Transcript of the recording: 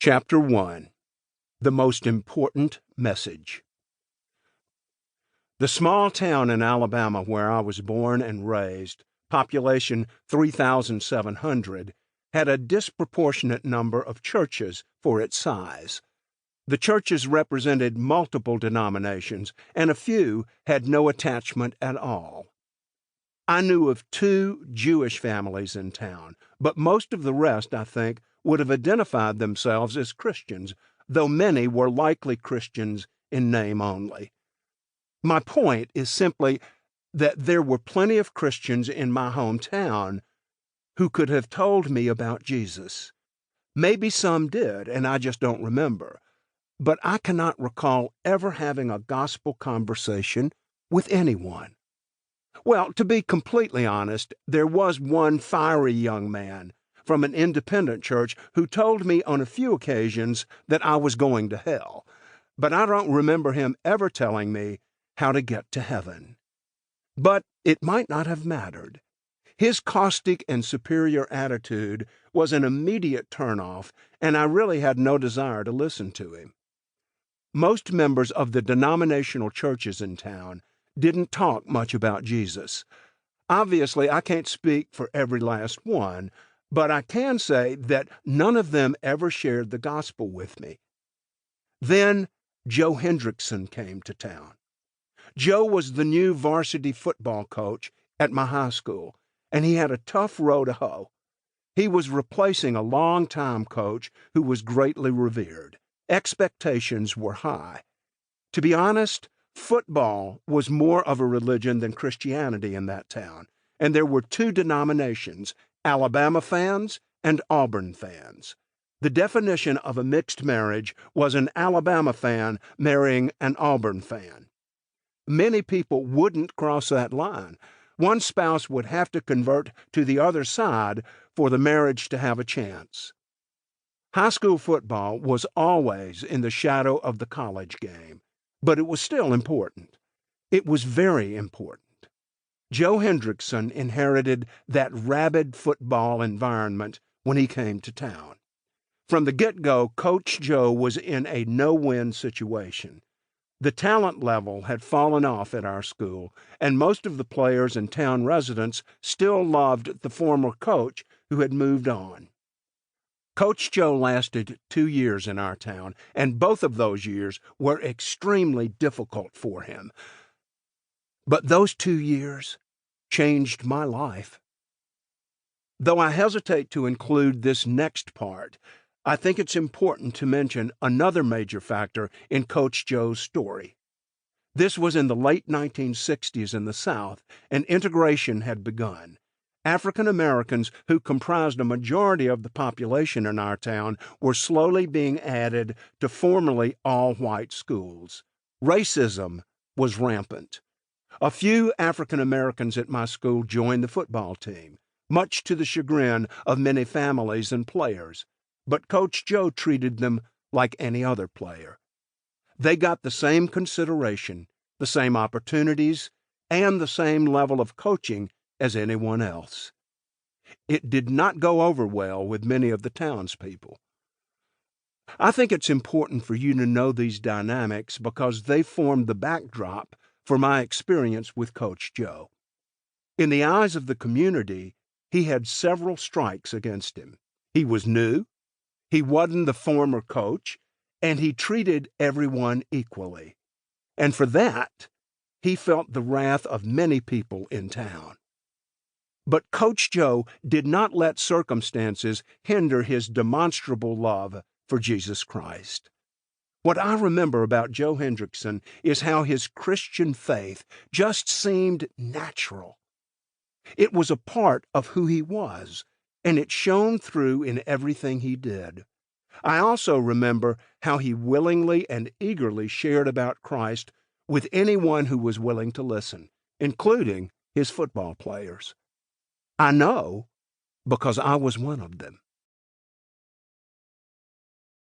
Chapter 1. The Most Important Message. The small town in Alabama where I was born and raised, population 3,700, had a disproportionate number of churches for its size. The churches represented multiple denominations, and a few had no attachment at all. I knew of 2 Jewish families in town, but most of the rest, I think, would have identified themselves as Christians, though many were likely Christians in name only. My point is simply that there were plenty of Christians in my hometown who could have told me about Jesus. Maybe some did, and I just don't remember, but I cannot recall ever having a gospel conversation with anyone. Well, to be completely honest, there was one fiery young man from an independent church who told me on a few occasions that I was going to hell, but I don't remember him ever telling me how to get to heaven. But it might not have mattered. His caustic and superior attitude was an immediate turnoff, and I really had no desire to listen to him. Most members of the denominational churches in town didn't talk much about Jesus. Obviously, I can't speak for every last one, but I can say that none of them ever shared the gospel with me. Then Joe Hendrickson came to town. Joe was the new varsity football coach at my high school, and he had a tough row to hoe. He was replacing a long-time coach who was greatly revered. Expectations were high. To be honest, football was more of a religion than Christianity in that town, and there were 2 denominations, Alabama fans and Auburn fans. The definition of a mixed marriage was an Alabama fan marrying an Auburn fan. Many people wouldn't cross that line. One spouse would have to convert to the other side for the marriage to have a chance. High school football was always in the shadow of the college game, but it was still important. It was very important. Joe Hendrickson inherited that rabid football environment when he came to town. From the get-go, Coach Joe was in a no-win situation. The talent level had fallen off at our school, and most of the players and town residents still loved the former coach who had moved on. Coach Joe lasted 2 years in our town, and both of those years were extremely difficult for him. But those 2 years changed my life. Though I hesitate to include this next part, I think it's important to mention another major factor in Coach Joe's story. This was in the late 1960s in the South, and integration had begun. African Americans, who comprised a majority of the population in our town, were slowly being added to formerly all-white schools. Racism was rampant. A few African Americans at my school joined the football team, much to the chagrin of many families and players, but Coach Joe treated them like any other player. They got the same consideration, the same opportunities, and the same level of coaching as anyone else. It did not go over well with many of the townspeople. I think it's important for you to know these dynamics because they formed the backdrop for my experience with Coach Joe. In the eyes of the community, he had several strikes against him. He was new, he wasn't the former coach, and he treated everyone equally. And for that, he felt the wrath of many people in town. But Coach Joe did not let circumstances hinder his demonstrable love for Jesus Christ. What I remember about Joe Hendrickson is how his Christian faith just seemed natural. It was a part of who he was, and it shone through in everything he did. I also remember how he willingly and eagerly shared about Christ with anyone who was willing to listen, including his football players. I know because I was one of them.